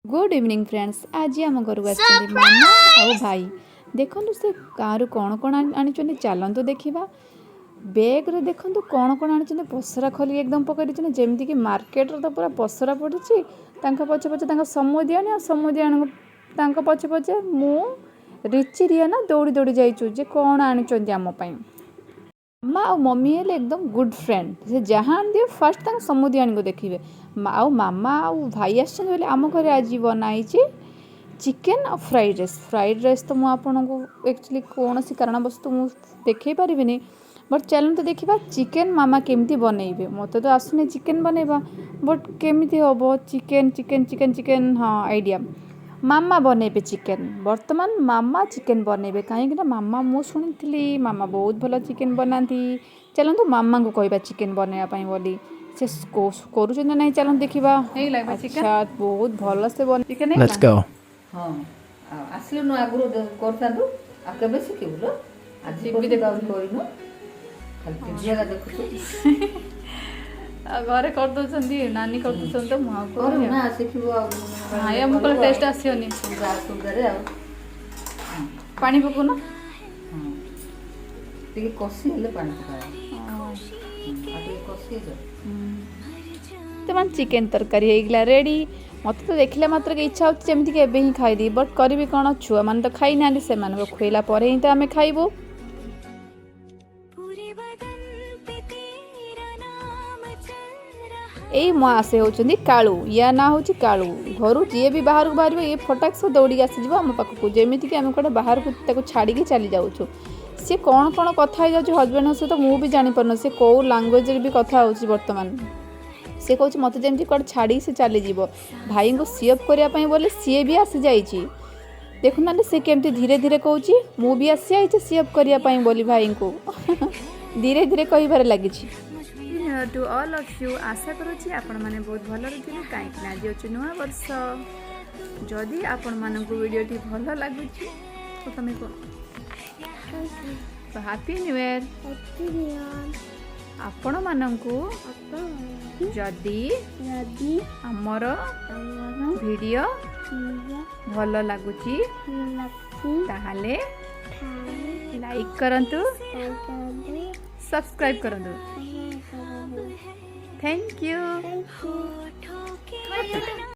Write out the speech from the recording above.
Good evening friends. आज आम घर को आसछन्ती मामा और भाई। देखो से गाँव कौन कौन आनी चलतु देखा बैग रे देखो कौन कौन आनी पसरा खोल एकदम पकड़ जमीक कि मार्केट तो पूरा पसरा पड़ी पछे पछे समुदियान समुदियान पछे पछे मु रिची रिया ना दौड़ी दौड़ी जाइचु जे कौन आनी आमपाई। माँ और मम्मी हेले एकदम गुड फ्रेंड से जहाँ आन दिए फास्ट समुदियान को देखिए। माँ मामा और भाई आसछन्ती आम घर आज बनाई चिकेन और फ्राइड राइस तो मुझे एक्चुअली कौन सी कारणवश मुझे देखे पारिनी बट चलो तो देखा चिकेन मामा केमती बनइबे। मत तो आसुनी चिकेन बनइबा बट केमती हम चिकेन चिकेन चिकेन चिकेन हाँ आइडिया मामा बनइबे चिकेन। बर्तमान मामा चिकेन बनइबे कहीं मामा मु शुणी मामा बहुत भल चिकेन बनाती। चलतु मामा को कहबा चिकेन बनवाई बोली से करूँ ना नहीं चलते देखा। अच्छा बहुत भल से बन चिकेन Let's go. हाँ आसलु आगु करथांतु आ केबे शिखिबुलो आज भी देखनु खाली टीवी देखु घरे कर दउछन्ती नानी कर दउछन् त म करू ना शिखिबो आ हाय हम को टेस्ट आसियोनी सुगा रे आ पानी पको ना हां टिके कसी हेले पानी पकाय आ टिके कसी जो तो मन चिकेन तरकारी हेगला रेडी। मत तो देखला मात्र के इच्छा होती जेमती के एबे ही खाई दी बट करी कौन छुआ मान तो खाई ना से मान को खुइला पर ही तो आमे खाइबो। यही माँ से होचंदी कालू या ना होची कालू घर जी भी बाहर को बाहर ये फटाक से दौड़ी आसीज आम पाखक जमीती कि आम कौटे बाहर को छाड़ी चली जाऊँ सी कौन कौन कथा हो हजबैंड सहित मुझे जापर सी कौ लांगुएज भी कथा हो बर्तमान सी कौच मत जमी कौटे छाड़ी से चलीज भाई को सीएफ करने बोले सी भी आसी जाइए देखुना सी केमती धीरे धीरे कौची मु भी आसी जाइए सीएफ करने बोली भाई को धीरे धीरे कहार लगी। टू ऑल ऑफ यू आशा करुँच आपण मैंने बहुत भल थे कहीं आज अच्छे नुआ वर्ष जदि आपण मानक वीडियो टी भल लगुच तो तुम हैप्पी न्यू ईयर आपण मानकू जदि हमर वीडियो भल लगुच ताहले लाइक करंतु सब्सक्राइब करंतु। Thank you.